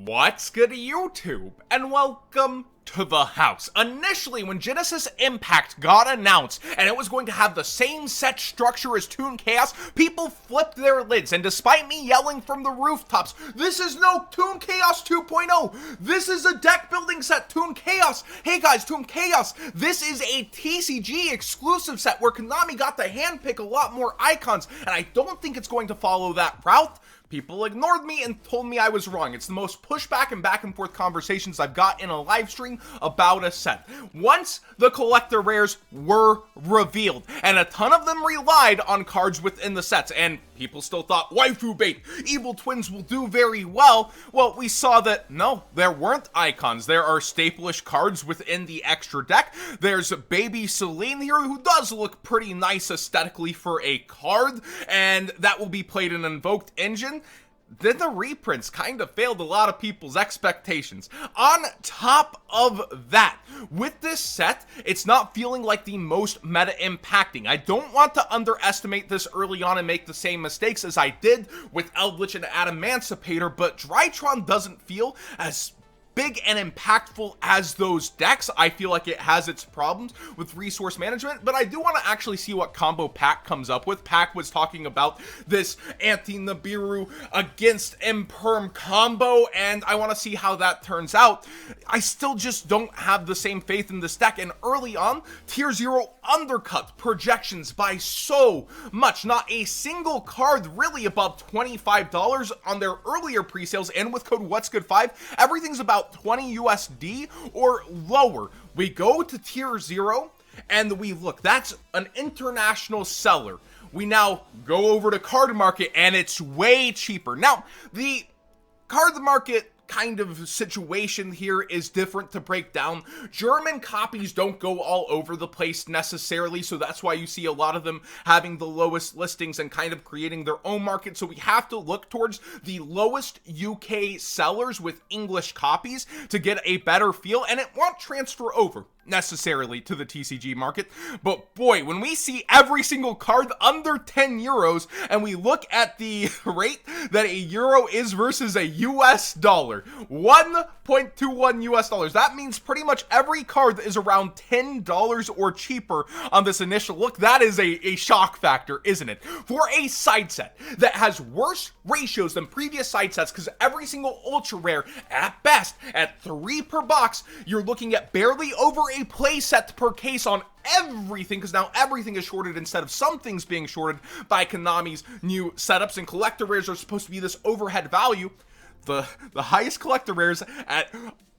What's good YouTube? And welcome to the house. Initially, when Genesis Impact got announced and it was going to have the same set structure as Toon Chaos, people flipped their lids, and despite me yelling from the rooftops, this is no Toon Chaos 2.0, this is a deck building set, Toon Chaos. Hey guys, Toon Chaos, this is a TCG exclusive set where Konami got to handpick a lot more icons, and I don't think it's going to follow that route. People ignored me and told me I was wrong. It's the most pushback and back and forth conversations I've got in a live stream about a set. Once the collector rares were revealed, and a ton of them relied on cards within the sets, and people still thought waifu bait, evil twins will do very well. Well, we saw that no, there weren't icons. There are staple-ish cards within the extra deck. There's baby Celine here, who does look pretty nice aesthetically for a card, and that will be played in an Invoked Engine. Then the reprints kind of failed a lot of people's expectations. On top of that, with this set, it's not feeling like the most meta impacting. I don't want to underestimate this early on and make the same mistakes as I did with Eldritch and Adamancipator, but Drytron doesn't feel as big and impactful as those decks. I feel like it has its problems with resource management, but I do want to actually see what combo Pack comes up with. Pack was talking about this Anti-Nibiru against Imperm combo, and I want to see how that turns out. I still just don't have the same faith in this deck, and early on, Tier 0 undercut projections by so much. Not a single card really above $25 on their earlier pre-sales, and with code What's Good 5, everything's about 20 USD or lower. We go to Tier 0 and we look, that's an international seller. We now go over to Card Market and it's way cheaper. Now, the Card Market kind of situation here is different to break down. German copies don't go all over the place necessarily, so that's why you see a lot of them having the lowest listings and kind of creating their own market. So we have to look towards the lowest UK sellers with English copies to get a better feel, and it won't transfer over necessarily to the TCG market. But boy, when we see every single card under 10 euros and we look at the rate that a euro is versus a US dollar, 1.21 US dollars, that means pretty much every card is around $10 or cheaper on this initial look. That is a shock factor, isn't it? For a side set that has worse ratios than previous side sets, because every single ultra rare at best at 3 per box, you're looking at barely over a play set per case on everything, because now everything is shorted instead of some things being shorted by Konami's new setups, and collector rares are supposed to be this overhead value. The highest collector rares at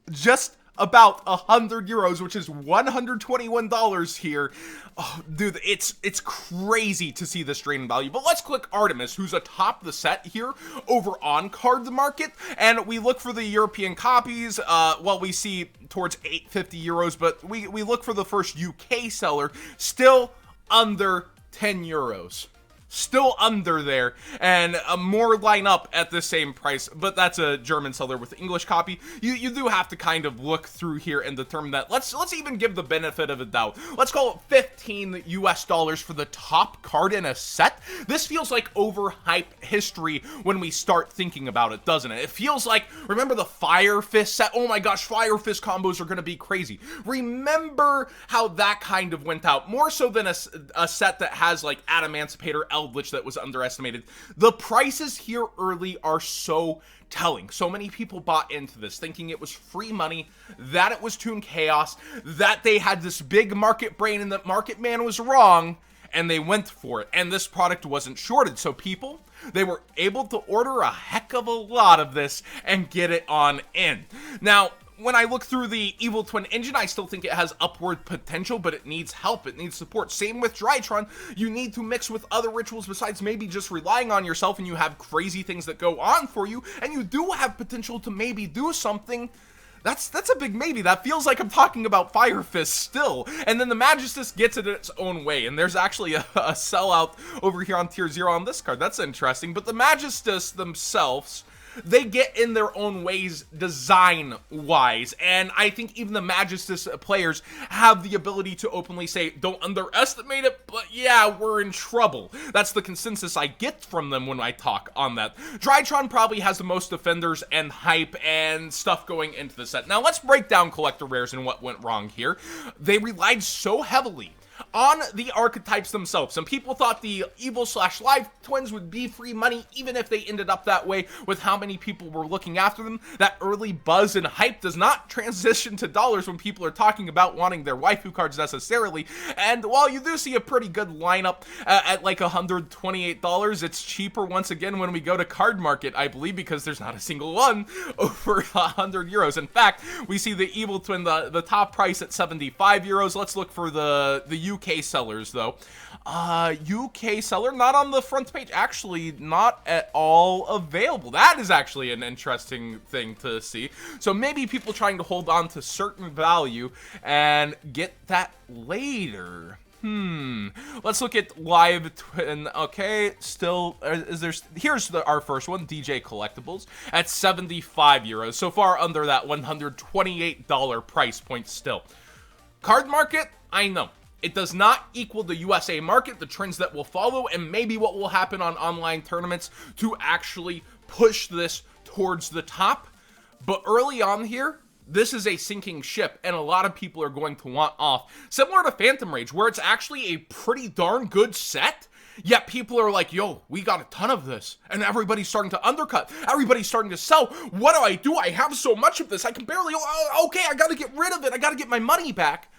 just about 100 euros, which is $121 here. Oh, dude, it's crazy to see this drain in value. But let's click Artemis, who's atop the set here over on Card Market, and we look for the European copies. Well, we see towards 850 euros, but we look for the first UK seller, still under 10 euros. Still under there, and more line up at the same price, but that's a German seller with English copy. You do have to kind of look through here and determine that. Let's even give the benefit of a doubt. Let's call it 15 US dollars for the top card in a set. This feels like overhyped history when we start thinking about it, doesn't it? It feels like, remember the Fire Fist set? Oh my gosh, Fire Fist combos are gonna be crazy. Remember how that kind of went out, more so than a set that has like Adamancipator, Eldritch that was underestimated. The prices here early are so telling. So many people bought into this thinking it was free money, that it was Toon Chaos, that they had this big market brain and that Market Man was wrong, and they went for it. And this product wasn't shorted, so people, they were able to order a heck of a lot of this and get it on in. Now, when I look through the Evil Twin engine, I still think it has upward potential, but it needs help, it needs support. Same with Drytron, you need to mix with other rituals besides maybe just relying on yourself, and you have crazy things that go on for you, and you do have potential to maybe do something. That's a big maybe. That feels like I'm talking about Fire Fist still. And then the Magistus gets it its own way, and there's actually a sellout over here on Tier 0 on this card. That's interesting, but the Magistus themselves, they get in their own ways design-wise, and I think even the Magistus players have the ability to openly say, don't underestimate it, but yeah, we're in trouble. That's the consensus I get from them when I talk on that. Drytron probably has the most defenders and hype and stuff going into the set. Now let's break down collector rares and what went wrong here. They relied so heavily on the archetypes themselves. Some people thought the evil/live twins would be free money, even if they ended up that way with how many people were looking after them. That early buzz and hype does not transition to dollars when people are talking about wanting their waifu cards necessarily. And while you do see a pretty good lineup at like $128, it's cheaper once again when we go to Card Market, I believe, because there's not a single one over 100 euros. In fact, we see the evil twin, the top price at 75 euros. Let's look for the UK sellers though. UK seller not on the front page, actually not at all available. That is actually an interesting thing to see. So maybe people trying to hold on to certain value and get that later. Let's look at live twin. Okay, still here's our first one, DJ Collectibles at 75 euros. So far under that $128 price point still. Card Market, I know. It does not equal the USA market, the trends that will follow, and maybe what will happen on online tournaments to actually push this towards the top. But early on here, this is a sinking ship, and a lot of people are going to want off. Similar to Phantom Rage, where it's actually a pretty darn good set, yet people are like, yo, we got a ton of this, and everybody's starting to undercut. Everybody's starting to sell. What do? I have so much of this. I can barely, okay, I gotta get rid of it. I gotta get my money back.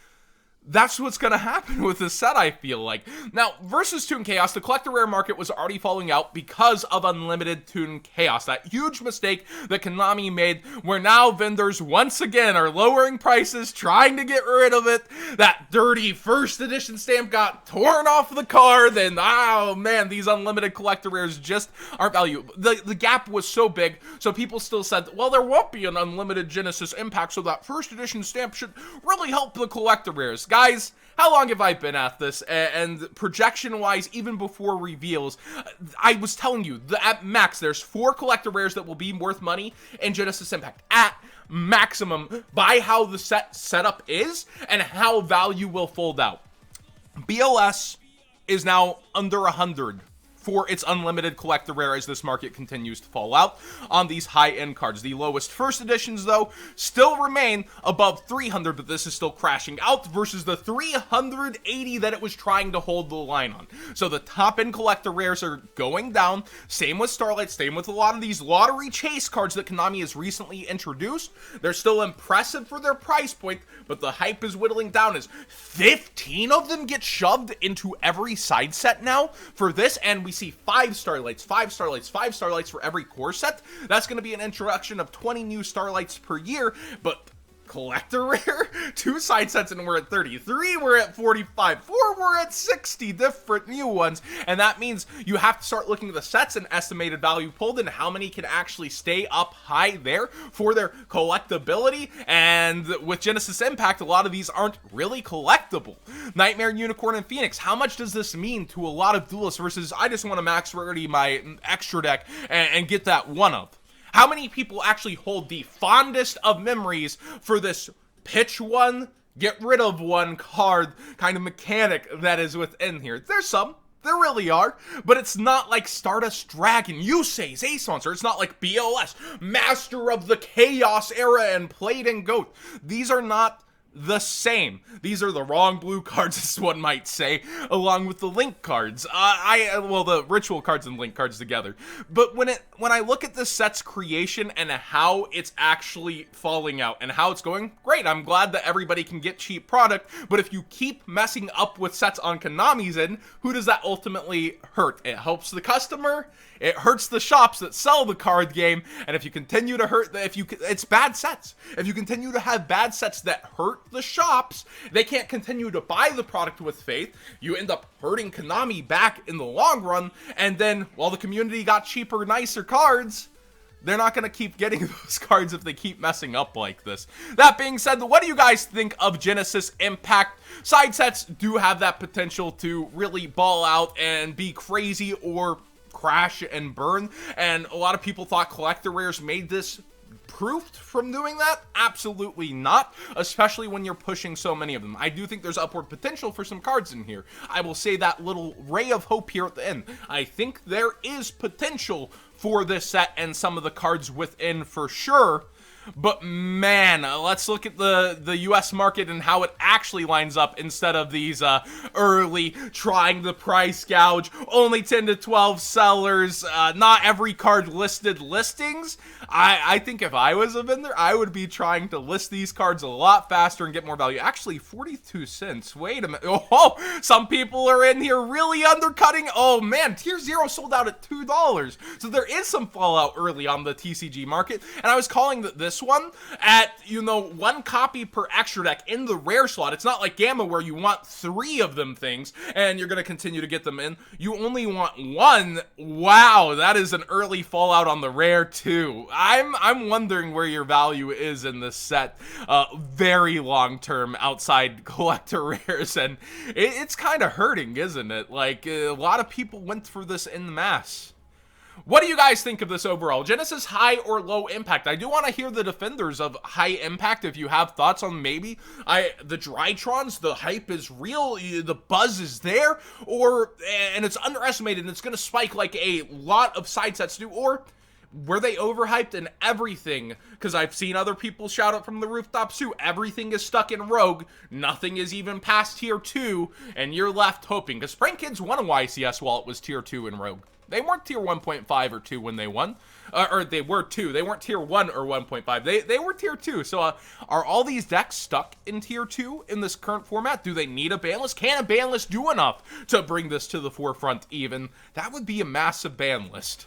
That's what's going to happen with this set, I feel like. Now, versus Toon Chaos, the collector rare market was already falling out because of unlimited Toon Chaos. That huge mistake that Konami made, where now vendors once again are lowering prices, trying to get rid of it. That dirty first edition stamp got torn off the card, and oh man, these unlimited collector rares just aren't valuable. The gap was so big, so people still said, well, there won't be an unlimited Genesis Impact, so that first edition stamp should really help the collector rares. Guys, how long have I been at this? And projection-wise, even before reveals, I was telling you, at max, there's 4 collector rares that will be worth money in Genesis Impact. At maximum, by how the setup is and how value will fold out. BOS is now under 100 for its unlimited collector rare as this market continues to fall out on these high-end cards. The lowest first editions, though, still remain above 300, but this is still crashing out versus the 380 that it was trying to hold the line on. So the top-end collector rares are going down. Same with Starlight, same with a lot of these lottery chase cards that Konami has recently introduced. They're still impressive for their price point, but the hype is whittling down as 15 of them get shoved into every side set now for this, and we see 5 Starlights, 5 Starlights, 5 Starlights for every core set. That's going to be an introduction of 20 new Starlights per year, but collector rare, 2 side sets and we're at 30, 3 we're at 45, 4 we're at 60 different new ones, and that means you have to start looking at the sets and estimated value pulled and how many can actually stay up high there for their collectability. And with Genesis Impact, a lot of these aren't really collectible. Nightmare, Unicorn, and Phoenix, how much does this mean to a lot of duelists versus I just want to max rarity my extra deck and get that one of? How many people actually hold the fondest of memories for this pitch one, get rid of one card kind of mechanic that is within here? There's some. There really are. But it's not like Stardust Dragon, Yusei's Ace Monster. It's not like BOS, Master of the Chaos Era, and Plate and Goat. These are not the same. These are the wrong blue cards, as one might say, along with the Link cards. Well, the Ritual cards and Link cards together. But when I look at the set's creation and how it's actually falling out and how it's going, great, I'm glad that everybody can get cheap product, but if you keep messing up with sets on Konami's end, who does that ultimately hurt? It helps the customer, it hurts the shops that sell the card game, and if you continue to hurt, it's bad sets. If you continue to have bad sets that hurt the shops, they can't continue to buy the product with faith. You end up hurting Konami back in the long run, and then while the community got cheaper, nicer cards, they're not going to keep getting those cards if they keep messing up like this. That being said, what do you guys think of Genesis Impact? Side sets do have that potential to really ball out and be crazy, or crash and burn, and a lot of people thought collector rares made this proof from doing that. Absolutely not, especially when you're pushing so many of them. I do think there's upward potential for some cards in here. I will say that little ray of hope here at the end. I think there is potential for this set and some of the cards within for sure. But man, let's look at the US market and how it actually lines up instead of these early trying to price gouge, only 10 to 12 sellers, not every card listed listings. I think if I was a vendor, I would be trying to list these cards a lot faster and get more value. Actually, 42 cents. Wait a minute. Oh, some people are in here really undercutting. Oh man, tier 0 sold out at $2. So there is some fallout early on the TCG market, and I was calling this one at, you know, 1 copy per extra deck in the rare slot. It's not like Gamma where you want 3 of them things and you're going to continue to get them in. You only want 1. Wow, that is an early fallout on the rare too. I'm wondering where your value is in this set very long term outside collector rares, and it's kind of hurting, isn't it? Like, a lot of people went for this in masse. What do you guys think of this overall? Genesis, high or low impact? I do want to hear the defenders of high impact if you have thoughts on maybe the Drytrons, the hype is real, the buzz is there, and it's underestimated and it's going to spike like a lot of side sets do, or were they overhyped and everything? Because I've seen other people shout out from the rooftops too. Everything is stuck in Rogue. Nothing is even past tier 2, and you're left hoping. Because Prank Kids won a YCS while it was tier 2 in Rogue. They weren't tier 1.5 or 2 when they won. Or they were 2. They weren't tier 1 or 1.5. They were tier 2. So are all these decks stuck in tier 2 in this current format? Do they need a ban list? Can a ban list do enough to bring this to the forefront even? That would be a massive ban list.